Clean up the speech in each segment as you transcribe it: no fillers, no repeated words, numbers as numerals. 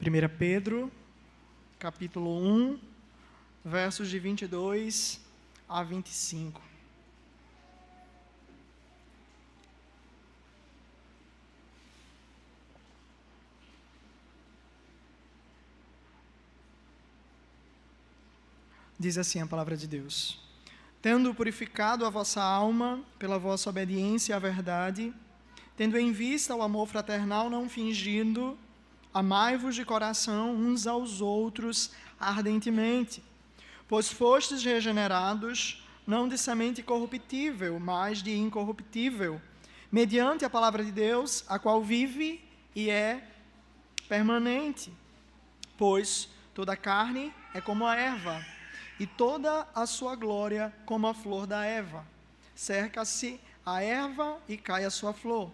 1 Pedro, capítulo 1, versos de 22 a 25. Diz assim a palavra de Deus: Tendo purificado a vossa alma pela vossa obediência à verdade, tendo em vista o amor fraternal não fingido, amai-vos de coração uns aos outros ardentemente, pois fostes regenerados, não de semente corruptível, mas de incorruptível, mediante a palavra de Deus, a qual vive e é permanente. Pois toda a carne é como a erva, e toda a sua glória como a flor da erva. Cerca-se a erva e cai a sua flor.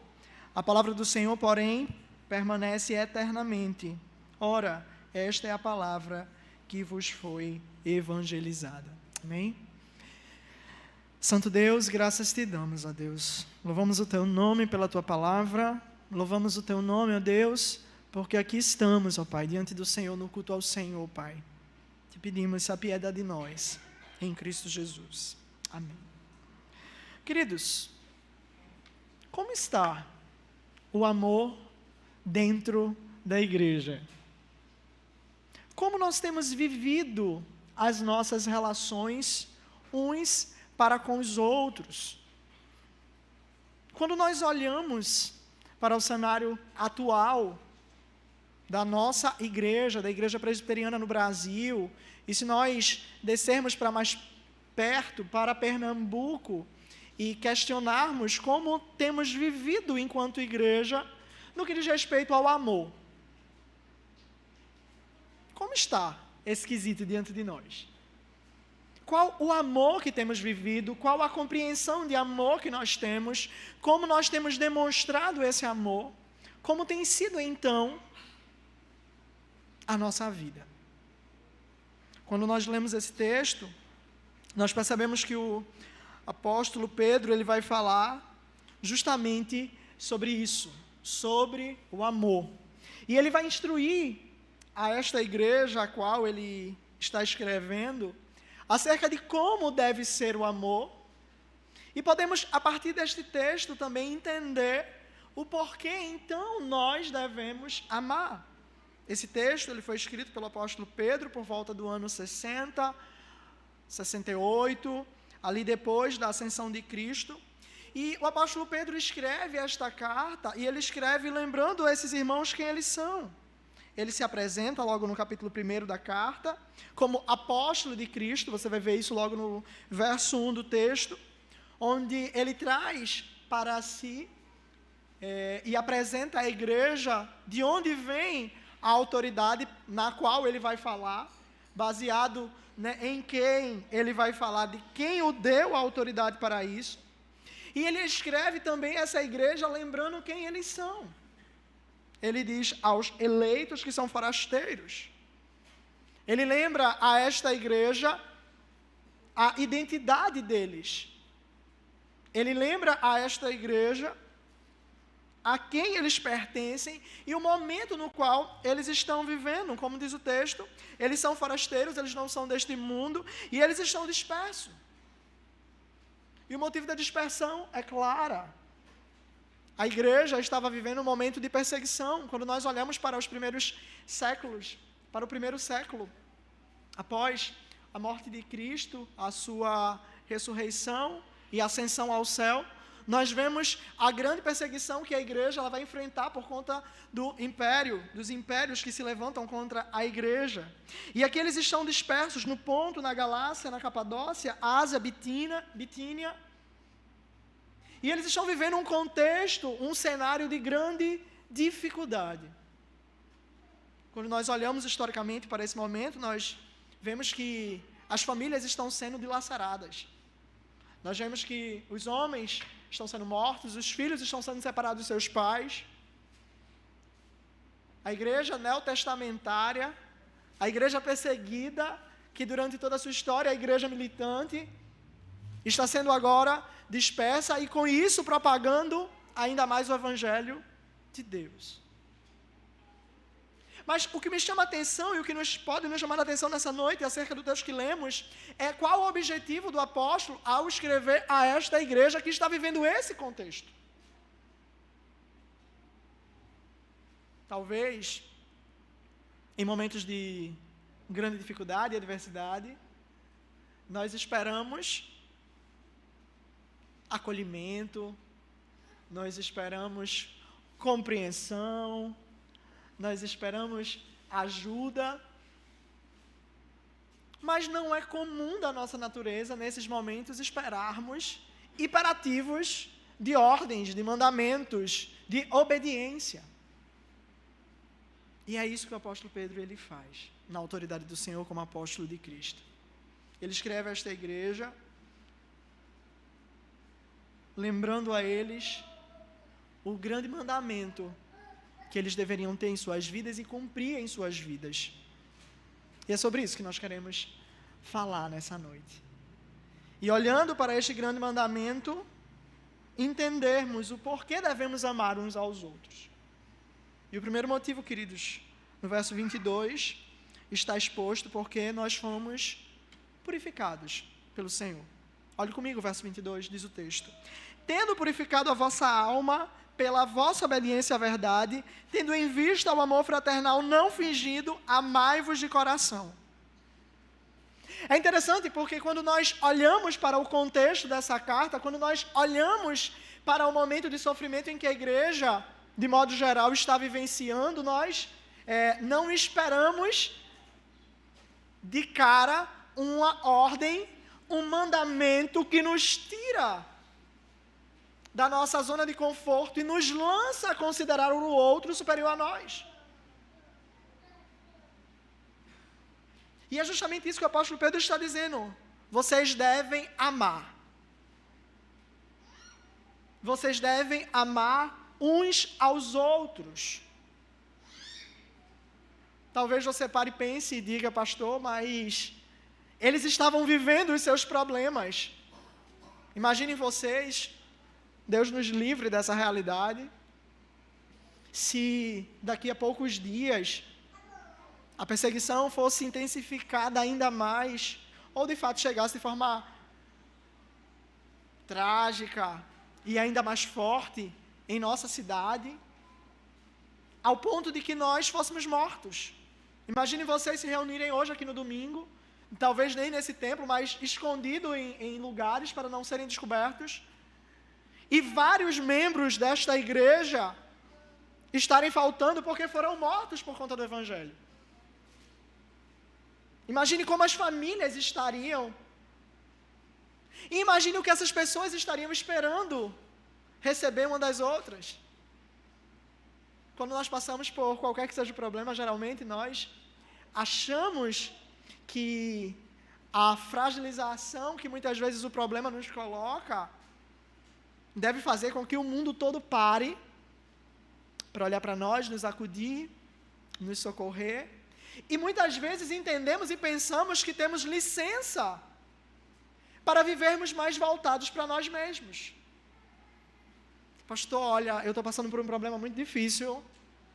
A palavra do Senhor, porém, permanece eternamente. Ora, esta é a palavra que vos foi evangelizada. Amém? Santo Deus, graças te damos, ó Deus. Louvamos o teu nome pela tua palavra. Louvamos o teu nome, ó Deus, porque aqui estamos, ó Pai, diante do Senhor, no culto ao Senhor, Pai. Te pedimos essa piedade de nós, em Cristo Jesus. Amém. Queridos, como está o amor dentro da igreja? Como nós temos vivido as nossas relações uns para com os outros? Quando nós olhamos para o cenário atual da nossa igreja, da Igreja Presbiteriana no Brasil, e se nós descermos para mais perto, para Pernambuco, e questionarmos como temos vivido enquanto igreja no que diz respeito ao amor. Como está esse quesito diante de nós? Qual o amor que temos vivido? Qual a compreensão de amor que nós temos? Como nós temos demonstrado esse amor? Como tem sido, então, a nossa vida? Quando nós lemos esse texto, nós percebemos que o apóstolo Pedro, ele vai falar justamente sobre isso, sobre o amor. E ele vai instruir a esta igreja a qual ele está escrevendo acerca de como deve ser o amor. E podemos, a partir deste texto, também entender o porquê, então, nós devemos amar. Esse texto ele foi escrito pelo apóstolo Pedro por volta do ano 60, 68, ali depois da ascensão de Cristo. E o apóstolo Pedro escreve esta carta, e ele escreve lembrando a esses irmãos quem eles são. Ele se apresenta logo no capítulo 1 da carta, como apóstolo de Cristo. Você vai ver isso logo no verso 1 do texto, onde ele traz para si e apresenta à igreja de onde vem a autoridade na qual ele vai falar, baseado, em quem ele vai falar, de quem o deu a autoridade para isso. E ele escreve também essa igreja lembrando quem eles são. Ele diz aos eleitos que são forasteiros. Ele lembra a esta igreja a identidade deles. Ele lembra a esta igreja a quem eles pertencem e o momento no qual eles estão vivendo. Como diz o texto, eles são forasteiros, eles não são deste mundo e eles estão dispersos. E o motivo da dispersão é clara. A igreja estava vivendo um momento de perseguição. Quando nós olhamos para os primeiros séculos, para o primeiro século, após a morte de Cristo, a sua ressurreição e ascensão ao céu, nós vemos a grande perseguição que a igreja ela vai enfrentar por conta do império, dos impérios que se levantam contra a igreja. E aqui eles estão dispersos no Ponto, na Galácia, na Capadócia, Ásia, Bitínia. E eles estão vivendo um contexto, um cenário de grande dificuldade. Quando nós olhamos historicamente para esse momento, nós vemos que as famílias estão sendo dilaceradas. Nós vemos que os homens estão sendo mortos, os filhos estão sendo separados dos seus pais. A igreja neotestamentária, a igreja perseguida, que durante toda a sua história, a igreja militante, está sendo agora dispersa e com isso propagando ainda mais o evangelho de Deus. Mas o que me chama a atenção e o que pode nos chamar a atenção nessa noite, acerca do texto que lemos, é qual o objetivo do apóstolo ao escrever a esta igreja que está vivendo esse contexto. Talvez, em momentos de grande dificuldade e adversidade, nós esperamos acolhimento, nós esperamos compreensão, nós esperamos ajuda, mas não é comum da nossa natureza, nesses momentos, esperarmos imperativos de ordens, de mandamentos, de obediência. E é isso que o apóstolo Pedro ele faz, na autoridade do Senhor como apóstolo de Cristo. Ele escreve a esta igreja, lembrando a eles o grande mandamento que eles deveriam ter em suas vidas e cumprir em suas vidas. E é sobre isso que nós queremos falar nessa noite. E olhando para este grande mandamento, entendermos o porquê devemos amar uns aos outros. E o primeiro motivo, queridos, no verso 22, está exposto porque nós fomos purificados pelo Senhor. Olhe comigo o verso 22, diz o texto: tendo purificado a vossa alma pela vossa obediência à verdade, tendo em vista o amor fraternal não fingido, amai-vos de coração. É interessante porque quando nós olhamos para o contexto dessa carta, quando nós olhamos para o momento de sofrimento em que a igreja, de modo geral, está vivenciando, nós não esperamos de cara uma ordem, um mandamento que nos tira da nossa zona de conforto e nos lança a considerar o outro superior a nós. E é justamente isso que o apóstolo Pedro está dizendo. Vocês devem amar. Vocês devem amar uns aos outros. Talvez você pare e pense e diga, pastor, mas eles estavam vivendo os seus problemas. Imaginem vocês, Deus nos livre dessa realidade, se daqui a poucos dias a perseguição fosse intensificada ainda mais, ou de fato chegasse de forma trágica e ainda mais forte em nossa cidade, ao ponto de que nós fôssemos mortos. Imaginem vocês se reunirem hoje aqui no domingo, talvez nem nesse templo, mas escondido em lugares para não serem descobertos, e vários membros desta igreja estarem faltando porque foram mortos por conta do Evangelho. Imagine como as famílias estariam. E imagine o que essas pessoas estariam esperando receber uma das outras. Quando nós passamos por qualquer que seja o problema, geralmente nós achamos que a fragilização que muitas vezes o problema nos coloca deve fazer com que o mundo todo pare para olhar para nós, nos acudir, nos socorrer. E muitas vezes entendemos e pensamos que temos licença para vivermos mais voltados para nós mesmos. Pastor, olha, eu estou passando por um problema muito difícil,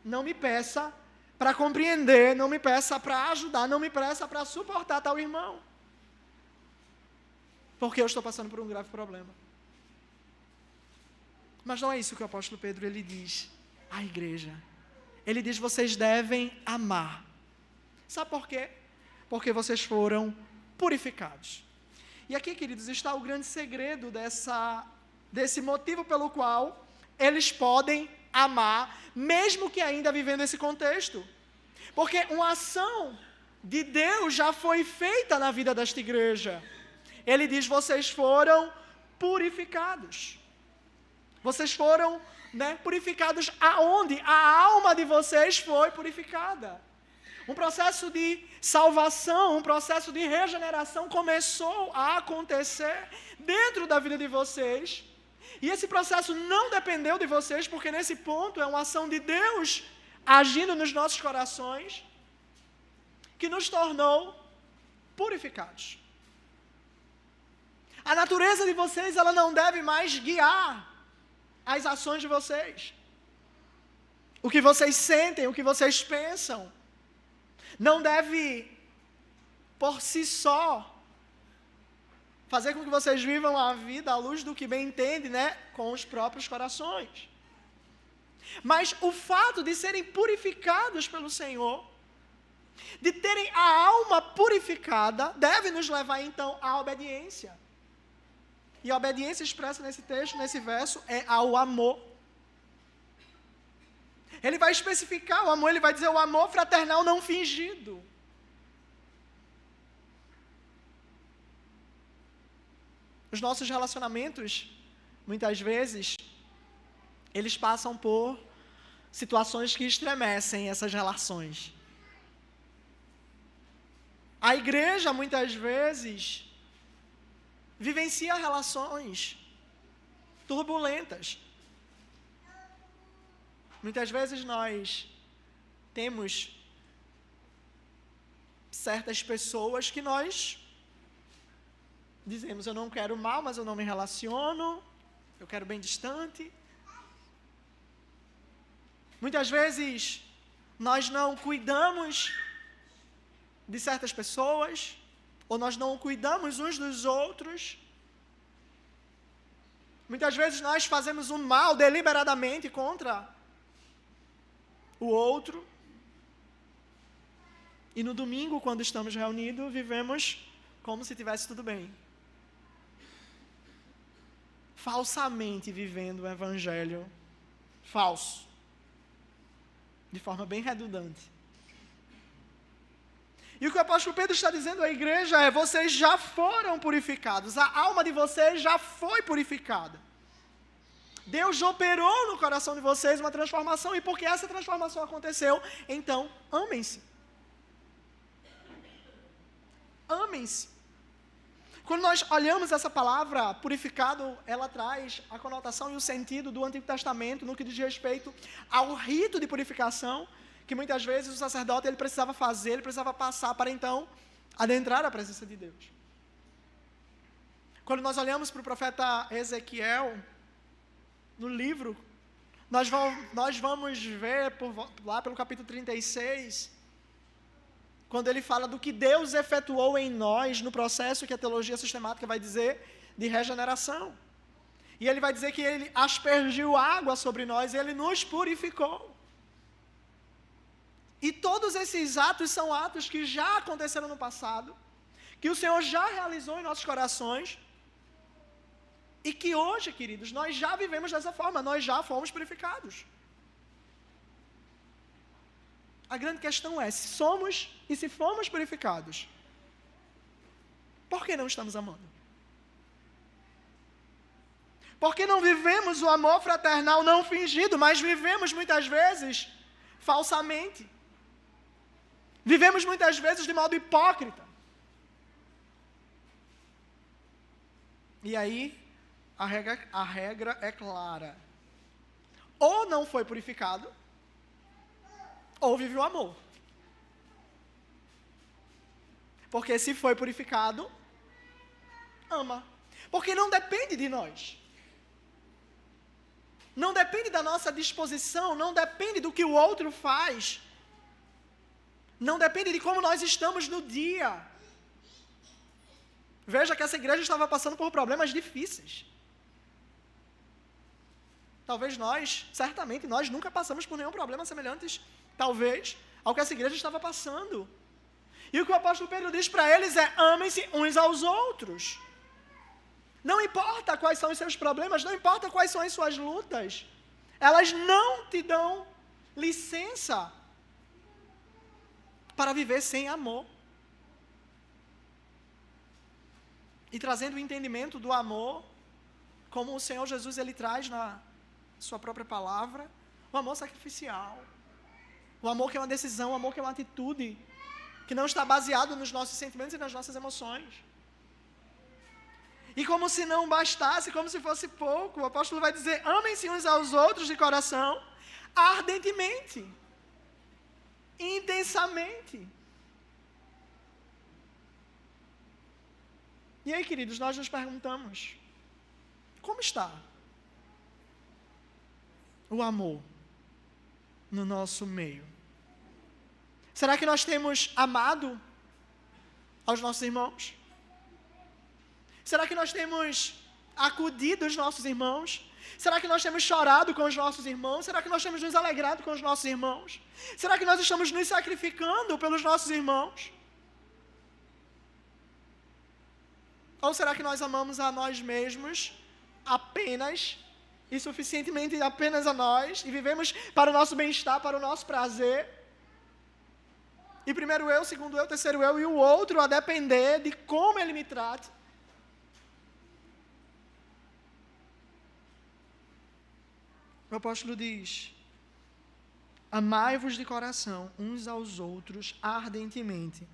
não me peça para compreender, não me peça para ajudar, não me peça para suportar tal irmão, porque eu estou passando por um grave problema. Mas não é isso que o apóstolo Pedro ele diz à igreja. Ele diz, vocês devem amar. Sabe por quê? Porque vocês foram purificados. E aqui, queridos, está o grande segredo desse motivo pelo qual eles podem amar, mesmo que ainda vivendo esse contexto. Porque uma ação de Deus já foi feita na vida desta igreja. Ele diz, vocês foram purificados. Vocês foram, purificados aonde? A alma de vocês foi purificada. Um processo de salvação, um processo de regeneração começou a acontecer dentro da vida de vocês. E esse processo não dependeu de vocês, porque nesse ponto é uma ação de Deus agindo nos nossos corações, que nos tornou purificados. A natureza de vocês, ela não deve mais guiar as ações de vocês. O que vocês sentem, o que vocês pensam, não deve, por si só, fazer com que vocês vivam a vida à luz do que bem entendem, né? Com os próprios corações. Mas o fato de serem purificados pelo Senhor, de terem a alma purificada, deve nos levar então à obediência. E a obediência expressa nesse texto, nesse verso, é ao amor. Ele vai especificar o amor, ele vai dizer o amor fraternal não fingido. Os nossos relacionamentos, muitas vezes, eles passam por situações que estremecem essas relações. A igreja, muitas vezes, vivencia relações turbulentas. Muitas vezes nós temos certas pessoas que nós dizemos, eu não quero mal, mas eu não me relaciono, eu quero bem distante. Muitas vezes nós não cuidamos de certas pessoas, ou nós não cuidamos uns dos outros. Muitas vezes nós fazemos um mal deliberadamente contra o outro. E no domingo, quando estamos reunidos, vivemos como se tivesse tudo bem. Falsamente vivendo o evangelho falso. De forma bem redundante. E o que o apóstolo Pedro está dizendo à igreja é, vocês já foram purificados, a alma de vocês já foi purificada. Deus operou no coração de vocês uma transformação, e porque essa transformação aconteceu, então, amem-se. Amem-se. Quando nós olhamos essa palavra, purificado, ela traz a conotação e o sentido do Antigo Testamento no que diz respeito ao rito de purificação, que muitas vezes o sacerdote ele precisava fazer, ele precisava passar para então adentrar a presença de Deus. Quando nós olhamos para o profeta Ezequiel, no livro, nós vamos ver lá pelo capítulo 36, quando ele fala do que Deus efetuou em nós no processo que a teologia sistemática vai dizer de regeneração. E ele vai dizer que ele aspergiu água sobre nós, ele nos purificou. E todos esses atos são atos que já aconteceram no passado, que o Senhor já realizou em nossos corações, e que hoje, queridos, nós já vivemos dessa forma, nós já fomos purificados. A grande questão é, se somos e se fomos purificados, por que não estamos amando? Por que não vivemos o amor fraternal não fingido, mas vivemos muitas vezes falsamente? Vivemos muitas vezes de modo hipócrita. E aí, a regra é clara. Ou não foi purificado, ou vive o amor. Porque se foi purificado, ama. Porque não depende de nós. Não depende da nossa disposição, não depende do que o outro faz. Não depende de como nós estamos no dia. Veja que essa igreja estava passando por problemas difíceis. Talvez certamente nós nunca passamos por nenhum problema semelhante, talvez, ao que essa igreja estava passando. E o que o apóstolo Pedro diz para eles é, amem-se uns aos outros. Não importa quais são os seus problemas, não importa quais são as suas lutas, elas não te dão licença para viver sem amor. E trazendo o entendimento do amor, como o Senhor Jesus ele traz na sua própria palavra, o amor sacrificial, o amor que é uma decisão, o amor que é uma atitude, que não está baseado nos nossos sentimentos e nas nossas emoções. E como se não bastasse, como se fosse pouco, o apóstolo vai dizer, amem-se uns aos outros de coração, ardentemente, intensamente. E aí, queridos, nós nos perguntamos, como está o amor no nosso meio? Será que nós temos amado aos nossos irmãos? Será que nós temos acudido os nossos irmãos? Será que nós temos chorado com os nossos irmãos? Será que nós temos nos alegrado com os nossos irmãos? Será que nós estamos nos sacrificando pelos nossos irmãos? Ou será que nós amamos a nós mesmos apenas e suficientemente apenas a nós e vivemos para o nosso bem-estar, para o nosso prazer? E primeiro eu, segundo eu, terceiro eu e o outro a depender de como ele me trate. O apóstolo diz: amai-vos de coração uns aos outros ardentemente.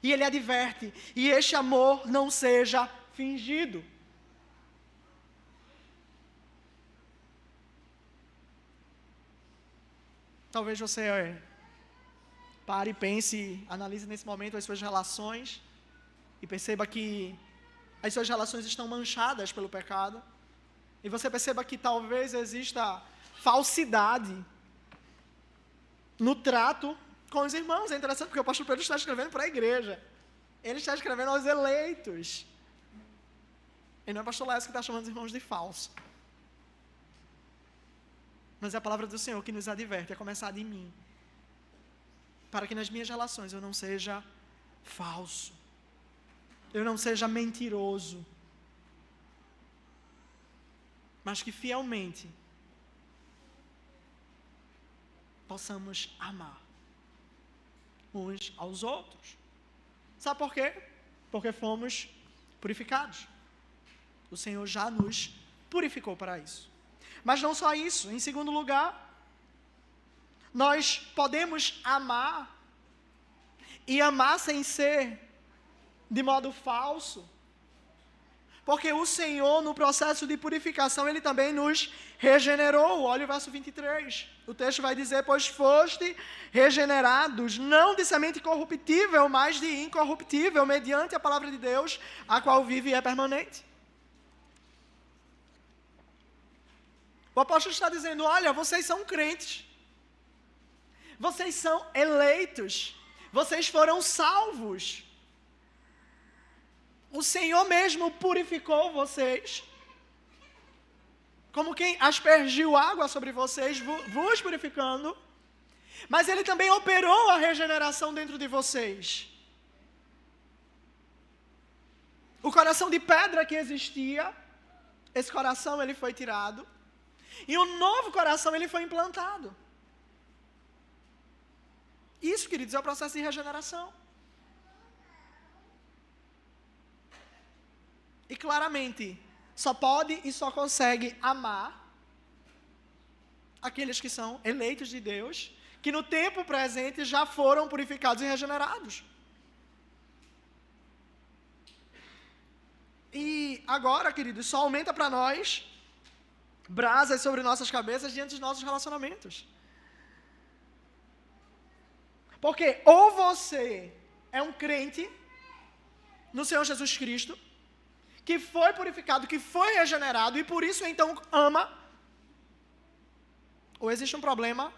E ele adverte: e este amor não seja fingido. Talvez você pare e pense, analise nesse momento as suas relações e perceba que as suas relações estão manchadas pelo pecado. E você perceba que talvez exista falsidade no trato com os irmãos. É interessante porque o apóstolo Pedro está escrevendo para a igreja. Ele está escrevendo aos eleitos. E não é o pastor Léo que está chamando os irmãos de falso. Mas é a palavra do Senhor que nos adverte, a começar de mim. Para que nas minhas relações eu não seja falso. Eu não seja mentiroso. Mas que fielmente possamos amar uns aos outros. Sabe por quê? Porque fomos purificados. O Senhor já nos purificou para isso. Mas não só isso. Em segundo lugar, nós podemos amar e amar sem ser de modo falso. Porque o Senhor, no processo de purificação, Ele também nos regenerou. Olha o verso 23. O texto vai dizer: pois foste regenerados, não de semente corruptível, mas de incorruptível, mediante a palavra de Deus, a qual vive e é permanente. O apóstolo está dizendo: olha, vocês são crentes. Vocês são eleitos. Vocês foram salvos. O Senhor mesmo purificou vocês, como quem aspergiu água sobre vocês, vos purificando, mas Ele também operou a regeneração dentro de vocês. O coração de pedra que existia, esse coração ele foi tirado, e um novo coração ele foi implantado. Isso, queridos, é o processo de regeneração. E claramente, só pode e só consegue amar aqueles que são eleitos de Deus, que no tempo presente já foram purificados e regenerados. E agora, queridos, só aumenta para nós brasas sobre nossas cabeças diante dos nossos relacionamentos. Porque ou você é um crente no Senhor Jesus Cristo, que foi purificado, que foi regenerado, e por isso então ama, ou existe um problema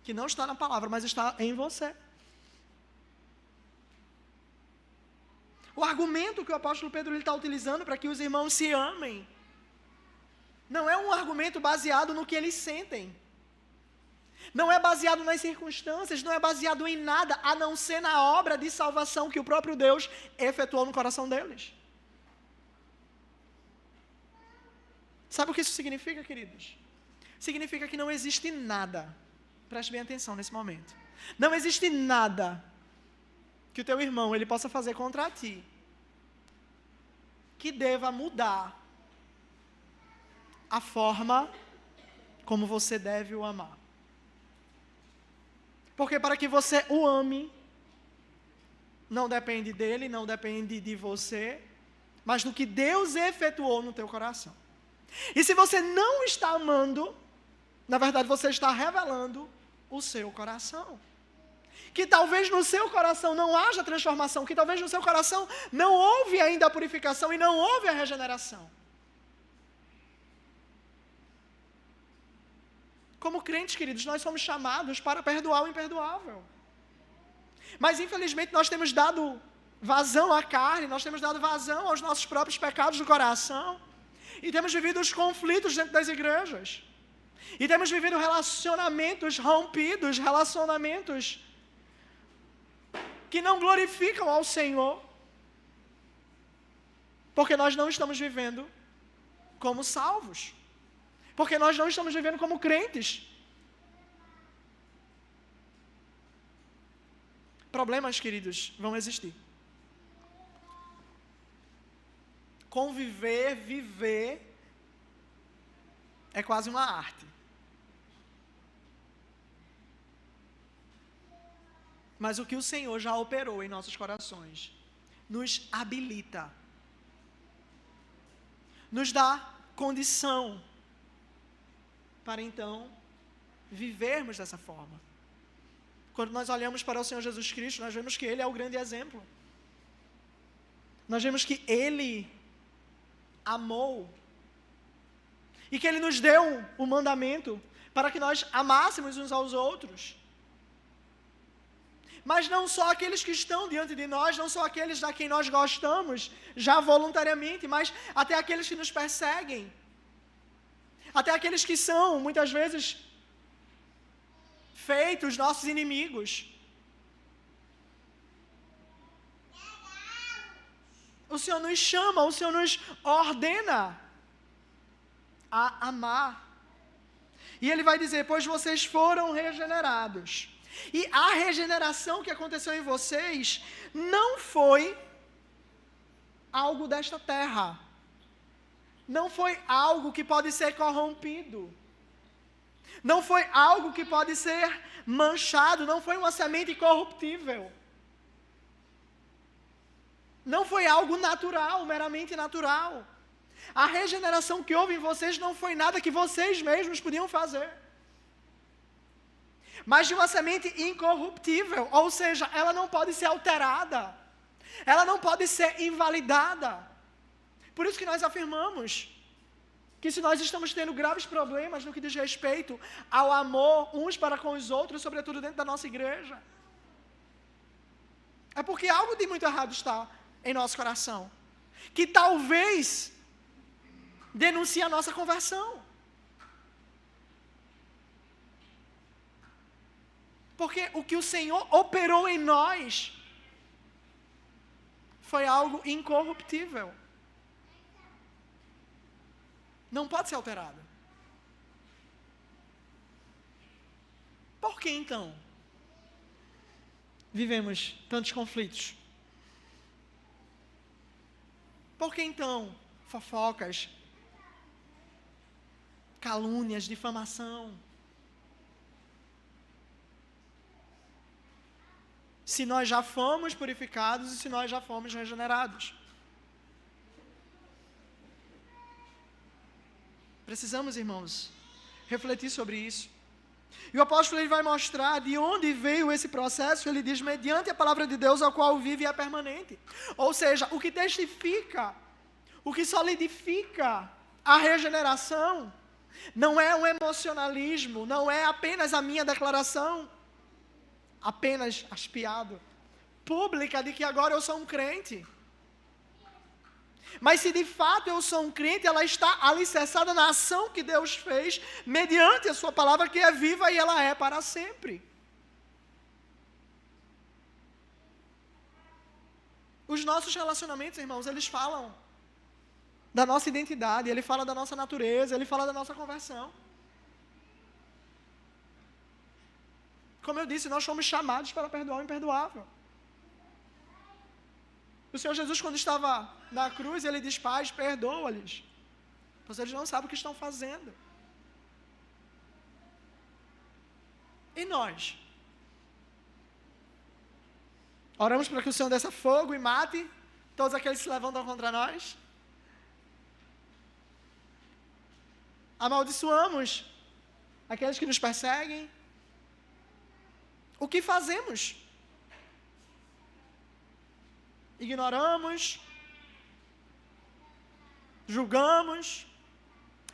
que não está na palavra, mas está em você. O argumento que o apóstolo Pedro está utilizando para que os irmãos se amem, não é um argumento baseado no que eles sentem, não é baseado nas circunstâncias, não é baseado em nada, a não ser na obra de salvação que o próprio Deus efetuou no coração deles. Sabe o que isso significa, queridos? Significa que não existe nada, preste bem atenção nesse momento, não existe nada que o teu irmão ele possa fazer contra ti, que deva mudar a forma como você deve o amar. Porque para que você o ame, não depende dele, não depende de você, mas do que Deus efetuou no teu coração. E se você não está amando, na verdade você está revelando o seu coração. Que talvez no seu coração não haja transformação, que talvez no seu coração não houve ainda a purificação e não houve a regeneração. Como crentes, queridos, nós somos chamados para perdoar o imperdoável. Mas, infelizmente, nós temos dado vazão à carne, nós temos dado vazão aos nossos próprios pecados do coração, e temos vivido os conflitos dentro das igrejas, e temos vivido relacionamentos rompidos, relacionamentos que não glorificam ao Senhor, porque nós não estamos vivendo como salvos, porque nós não estamos vivendo como crentes. Problemas, queridos, vão existir. Conviver, viver, é quase uma arte. Mas o que o Senhor já operou em nossos corações, nos habilita, nos dá condição para então vivermos dessa forma. Quando nós olhamos para o Senhor Jesus Cristo, nós vemos que Ele é o grande exemplo. Nós vemos que Ele amou e que Ele nos deu o mandamento para que nós amássemos uns aos outros. Mas não só aqueles que estão diante de nós, não só aqueles a quem nós gostamos, já voluntariamente, mas até aqueles que nos perseguem. Até aqueles que são, muitas vezes, feitos nossos inimigos. O Senhor nos chama, o Senhor nos ordena a amar. E Ele vai dizer, pois vocês foram regenerados. E a regeneração que aconteceu em vocês não foi algo desta terra. Não foi algo que pode ser corrompido. Não foi algo que pode ser manchado. Não foi uma semente incorruptível. Não foi algo natural, meramente natural. A regeneração que houve em vocês não foi nada que vocês mesmos podiam fazer, mas de uma semente incorruptível, ou seja, ela não pode ser alterada, ela não pode ser invalidada. Por isso que nós afirmamos que se nós estamos tendo graves problemas no que diz respeito ao amor uns para com os outros, sobretudo dentro da nossa igreja, é porque algo de muito errado está em nosso coração, que talvez denuncie a nossa conversão. Porque o que o Senhor operou em nós foi algo incorruptível. Não pode ser alterado. Por que então vivemos tantos conflitos? Por que então fofocas, calúnias, difamação? Se nós já fomos purificados e se nós já fomos regenerados. Precisamos, irmãos, refletir sobre isso. E o apóstolo ele vai mostrar de onde veio esse processo. Ele diz, mediante a palavra de Deus, ao qual vive e é permanente. Ou seja, o que testifica, o que solidifica a regeneração, não é um emocionalismo, não é apenas a minha declaração, apenas aspiado, pública, de que agora eu sou um crente. Mas se de fato eu sou um crente, ela está alicerçada na ação que Deus fez, mediante a sua palavra que é viva e ela é para sempre. Os nossos relacionamentos, irmãos, eles falam da nossa identidade, ele fala da nossa natureza, ele fala da nossa conversão. Como eu disse, nós fomos chamados para perdoar o imperdoável. O Senhor Jesus, quando estava na cruz, ele diz, Pai, perdoa-lhes, pois eles não sabem o que estão fazendo. E nós? Oramos para que o Senhor desça fogo e mate todos aqueles que se levantam contra nós? Amaldiçoamos aqueles que nos perseguem? O que fazemos? Ignoramos, julgamos,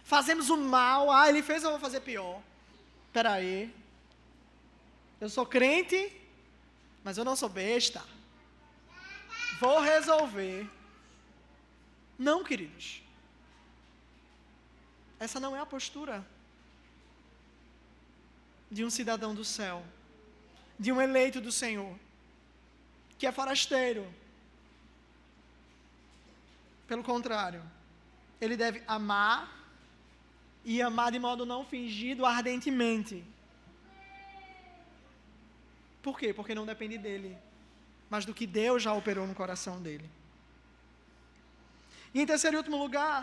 fazemos o mal. Ah, ele fez, eu vou fazer pior. Espera aí. Eu sou crente, mas eu não sou besta. Vou resolver. Não, queridos. Essa não é a postura de um cidadão do céu, de um eleito do Senhor, que é forasteiro. Pelo contrário, ele deve amar, e amar de modo não fingido, ardentemente. Por quê? Porque não depende dele, mas do que Deus já operou no coração dele. E em terceiro e último lugar,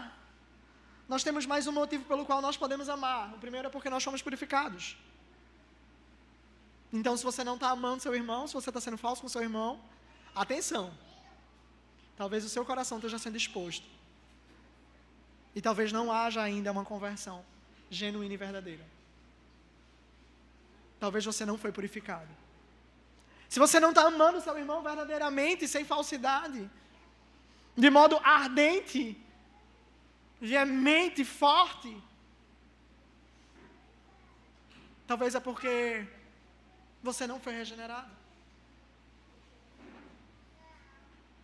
nós temos mais um motivo pelo qual nós podemos amar. O primeiro é porque nós somos purificados. Então, se você não está amando seu irmão, se você está sendo falso com seu irmão, atenção. Talvez o seu coração esteja sendo exposto. E talvez não haja ainda uma conversão genuína e verdadeira. Talvez você não foi purificado. Se você não está amando seu irmão verdadeiramente, sem falsidade, de modo ardente, veemente, forte, talvez é porque você não foi regenerado.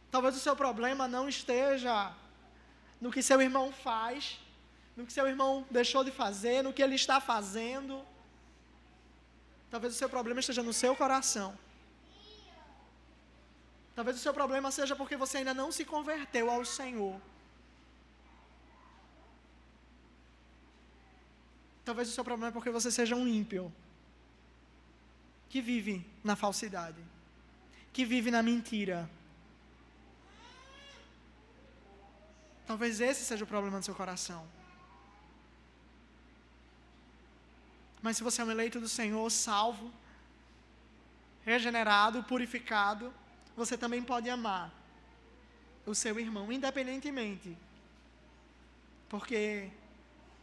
Talvez o seu problema não esteja no que seu irmão faz, no que seu irmão deixou de fazer, no que ele está fazendo. Talvez o seu problema esteja no seu coração. Talvez o seu problema seja porque você ainda não se converteu ao Senhor. Talvez o seu problema é porque você seja um ímpio, que vive na falsidade, que vive na mentira. Talvez esse seja o problema do seu coração. Mas se você é um eleito do Senhor, salvo, regenerado, purificado, você também pode amar o seu irmão, independentemente. Porque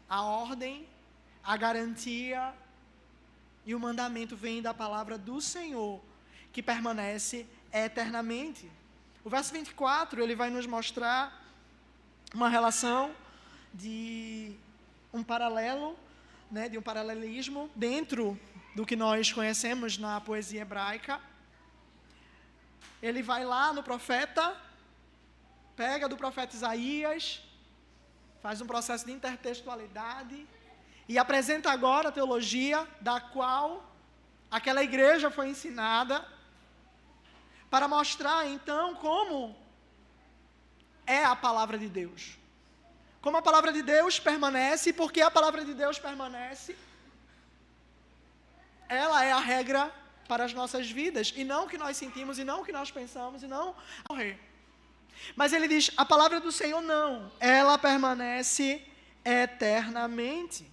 a ordem, a garantia e o mandamento vêm da palavra do Senhor, que permanece eternamente. O verso 24, ele vai nos mostrar uma relação de um paralelo, de um paralelismo dentro do que nós conhecemos na poesia hebraica. Ele vai lá no profeta, pega do profeta Isaías, faz um processo de intertextualidade e apresenta agora a teologia da qual aquela igreja foi ensinada, para mostrar então como é a palavra de Deus. Como a palavra de Deus permanece, e porque a palavra de Deus permanece, ela é a regra para as nossas vidas, e não o que nós sentimos, e não o que nós pensamos, e não morrer. Mas ele diz, a palavra do Senhor não, ela permanece eternamente.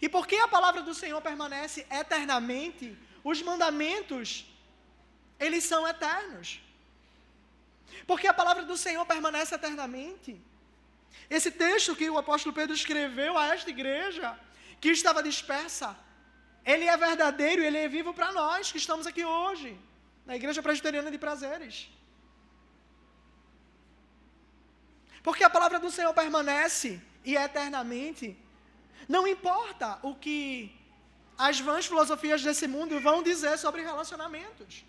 E porque a palavra do Senhor permanece eternamente, os mandamentos, eles são eternos. Porque a palavra do Senhor permanece eternamente. Esse texto que o apóstolo Pedro escreveu a esta igreja, que estava dispersa, ele é verdadeiro e ele é vivo para nós, que estamos aqui hoje, na Igreja Presbiteriana de Prazeres. Porque a palavra do Senhor permanece e eternamente. Não importa o que as vãs filosofias desse mundo vão dizer sobre relacionamentos.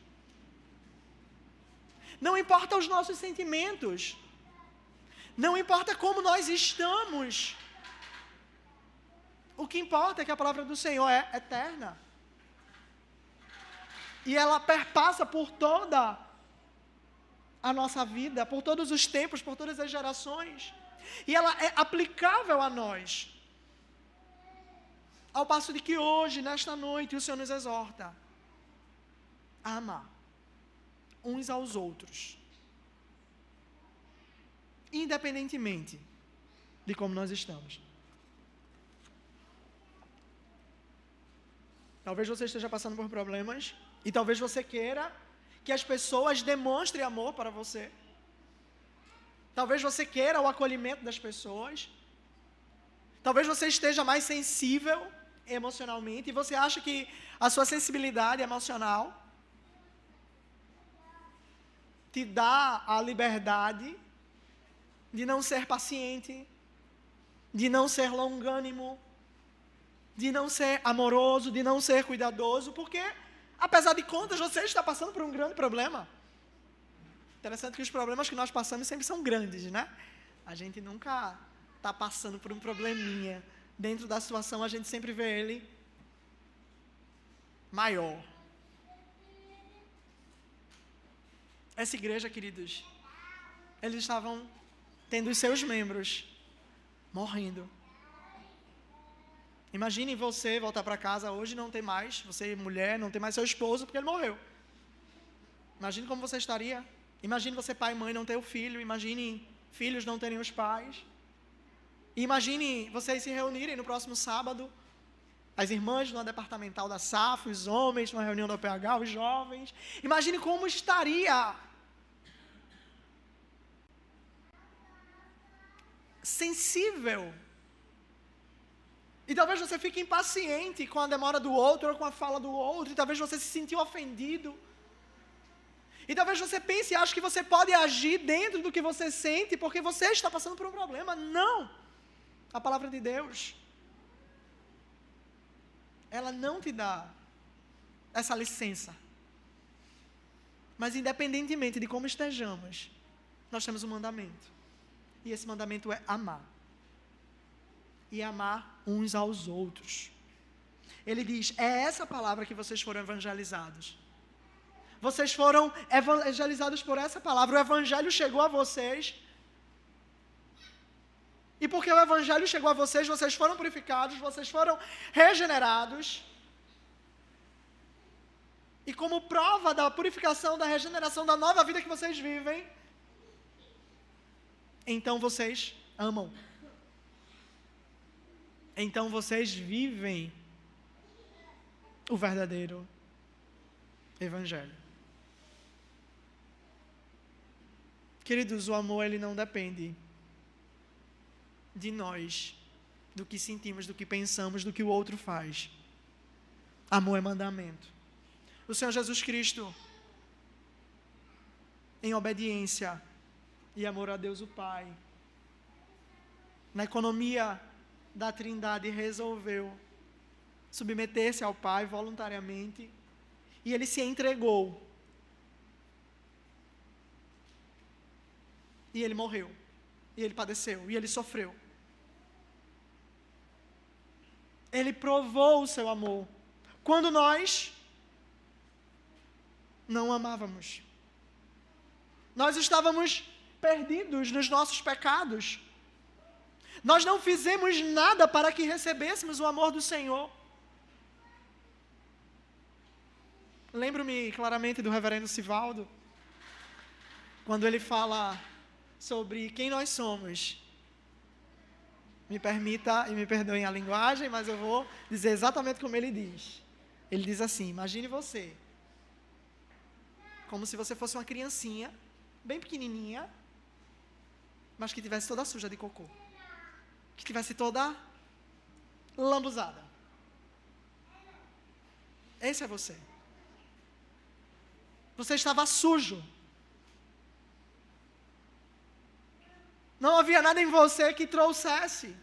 Não importa os nossos sentimentos. Não importa como nós estamos. O que importa é que a palavra do Senhor é eterna. E ela perpassa por toda a nossa vida, por todos os tempos, por todas as gerações. E ela é aplicável a nós. Ao passo de que hoje, nesta noite, o Senhor nos exorta a amar uns aos outros, independentemente de como nós estamos. Talvez você esteja passando por problemas e talvez você queira que as pessoas demonstrem amor para você. Talvez você queira o acolhimento das pessoas. Talvez você esteja mais sensível emocionalmente e você acha que a sua sensibilidade emocional te dá a liberdade de não ser paciente, de não ser longânimo, de não ser amoroso, de não ser cuidadoso, porque Apesar de contas, você está passando por um grande problema. Interessante que os problemas que nós passamos sempre são grandes, né? A gente nunca está passando por um probleminha. Dentro da situação, a gente sempre vê ele maior. Essa igreja, queridos, eles estavam tendo os seus membros morrendo. Imagine você voltar para casa hoje e não ter mais, você mulher, não ter mais seu esposo porque ele morreu. Imagine como você estaria. Imagine você pai e mãe não ter o filho. Imagine filhos não terem os pais. E imagine vocês se reunirem no próximo sábado, as irmãs numa departamental da SAF, os homens numa reunião da OPH, os jovens. Imagine como estaria sensível. E talvez você fique impaciente com a demora do outro ou com a fala do outro, e talvez você se sentiu ofendido. E talvez você pense e ache que você pode agir dentro do que você sente porque você está passando por um problema. Não! A palavra de Deus, ela não te dá essa licença. Mas independentemente de como estejamos, nós temos um mandamento. E esse mandamento é amar. E amar uns aos outros. Ele diz, é essa palavra que vocês foram evangelizados. Vocês foram evangelizados por essa palavra. O evangelho chegou a vocês. E porque o evangelho chegou a vocês, vocês foram purificados, vocês foram regenerados. E como prova da purificação, da regeneração, da nova vida que vocês vivem, então vocês amam. Então vocês vivem o verdadeiro evangelho. Queridos, o amor ele não depende de nós, do que sentimos, do que pensamos, do que o outro faz. Amor é mandamento. O Senhor Jesus Cristo, em obediência e amor a Deus o Pai, na economia da Trindade, resolveu submeter-se ao Pai voluntariamente, e ele se entregou. E ele morreu, e ele padeceu, e ele sofreu. Ele provou o seu amor, quando nós não amávamos. Nós estávamos perdidos nos nossos pecados. Nós não fizemos nada para que recebêssemos o amor do Senhor. Lembro-me claramente do reverendo Sivaldo, quando ele fala sobre quem nós somos. Me permita e me perdoem a linguagem, mas eu vou dizer exatamente como ele diz. Ele diz assim, imagine você, como se você fosse uma criancinha, bem pequenininha, mas que estivesse toda suja de cocô. Que estivesse toda lambuzada. Esse é você. Você estava sujo. Não havia nada em você que trouxesse,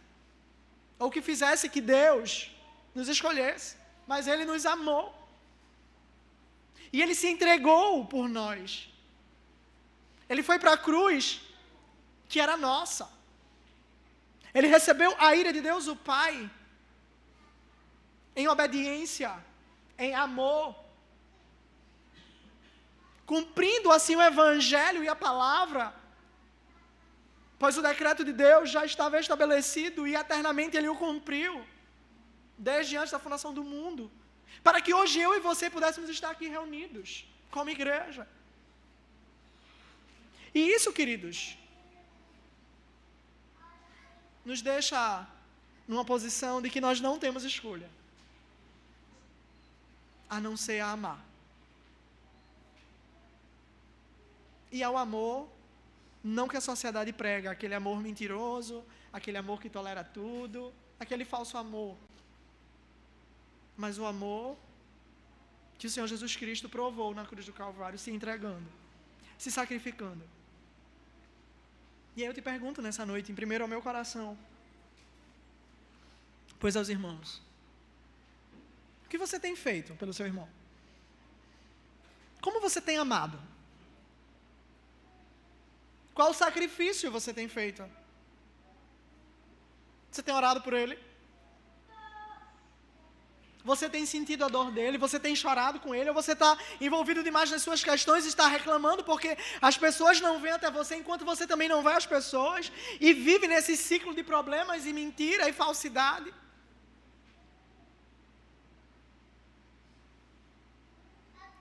ou que fizesse que Deus nos escolhesse, mas Ele nos amou. E Ele se entregou por nós. Ele foi para a cruz, que era nossa. Ele recebeu a ira de Deus, o Pai, em obediência, em amor, cumprindo assim o Evangelho e a palavra, pois o decreto de Deus já estava estabelecido e eternamente Ele o cumpriu, desde antes da fundação do mundo, para que hoje eu e você pudéssemos estar aqui reunidos, como igreja. E isso, queridos, nos deixa numa posição de que nós não temos escolha, a não ser a amar. E ao amor, não que a sociedade prega, aquele amor mentiroso, aquele amor que tolera tudo, aquele falso amor. Mas o amor que o Senhor Jesus Cristo provou na cruz do Calvário, se entregando, se sacrificando. E aí eu te pergunto nessa noite, em primeiro ao meu coração, pois aos irmãos, o que você tem feito pelo seu irmão? Como você tem amado? Qual sacrifício você tem feito? Você tem orado por ele? Você tem sentido a dor dele? Você tem chorado com ele? Ou você está envolvido demais nas suas questões e está reclamando porque as pessoas não vêm até você, enquanto você também não vai às pessoas, e vive nesse ciclo de problemas e mentira e falsidade?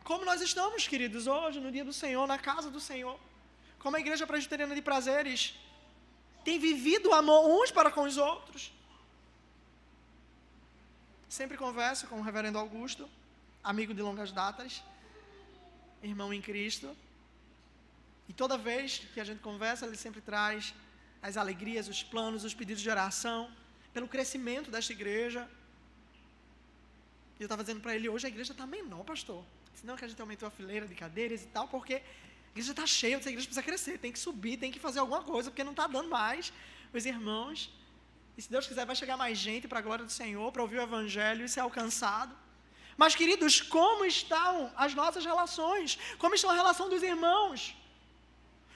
Como nós estamos, queridos, hoje, no dia do Senhor, na casa do Senhor, como a Igreja Presbiteriana de Prazeres tem vivido o amor uns para com os outros. Sempre converso com o reverendo Augusto, amigo de longas datas, irmão em Cristo, e toda vez que a gente conversa, ele sempre traz as alegrias, os planos, os pedidos de oração, pelo crescimento desta igreja. E eu estava dizendo para ele, hoje a igreja está menor, pastor. Senão que a gente aumentou a fileira de cadeiras e tal, porque a igreja está cheia, a igreja precisa crescer, tem que subir, tem que fazer alguma coisa, porque não está dando mais os irmãos. E se Deus quiser, vai chegar mais gente para a glória do Senhor, para ouvir o Evangelho e ser alcançado. Mas, queridos, como estão as nossas relações? Como está a relação dos irmãos?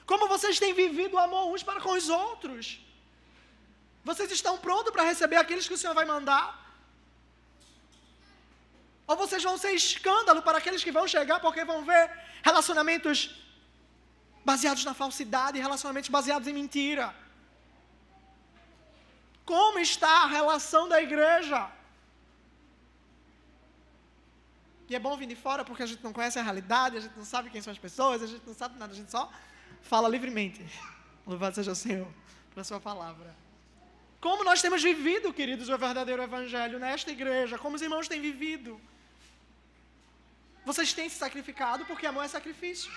Como vocês têm vivido o amor uns para com os outros? Vocês estão prontos para receber aqueles que o Senhor vai mandar? Ou vocês vão ser escândalo para aqueles que vão chegar, porque vão ver relacionamentos baseados na falsidade, relacionamentos baseados em mentira? Como está a relação da igreja? E é bom vir de fora, porque a gente não conhece a realidade, a gente não sabe quem são as pessoas, a gente não sabe nada, a gente só fala livremente. Louvado seja o Senhor pela sua palavra. Como nós temos vivido, queridos, o verdadeiro evangelho nesta igreja, como os irmãos têm vivido. Vocês têm se sacrificado, porque amor é sacrifício.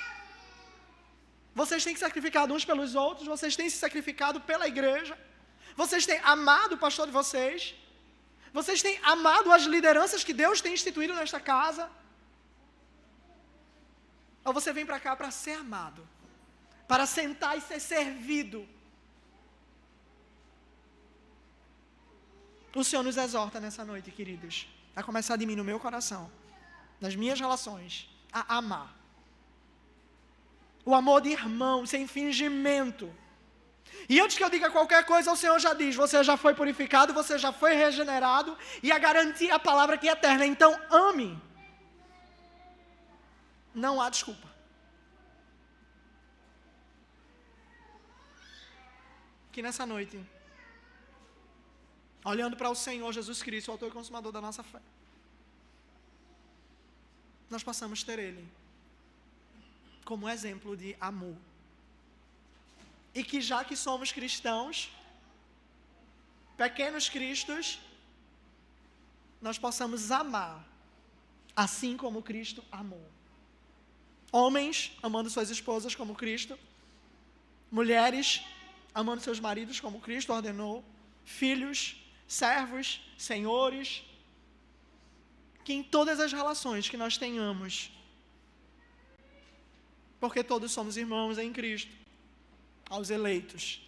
Vocês têm se sacrificado uns pelos outros, vocês têm se sacrificado pela igreja. Vocês têm amado o pastor de vocês. Vocês têm amado as lideranças que Deus tem instituído nesta casa. Ou você vem para cá para ser amado, para sentar e ser servido. O Senhor nos exorta nessa noite, queridos, a começar de mim no meu coração, nas minhas relações, a amar. O amor de irmão, sem fingimento. E antes que eu diga qualquer coisa, o Senhor já diz, você já foi purificado, você já foi regenerado, e a garantia, a palavra que é eterna. Então, ame. Não há desculpa. Que nessa noite, olhando para o Senhor Jesus Cristo, o autor e consumador da nossa fé, nós possamos ter Ele como exemplo de amor. E que já que somos cristãos, pequenos cristos, nós possamos amar, assim como Cristo amou. Homens amando suas esposas como Cristo, mulheres amando seus maridos como Cristo ordenou, filhos, servos, senhores, que em todas as relações que nós tenhamos, porque todos somos irmãos em Cristo, aos eleitos,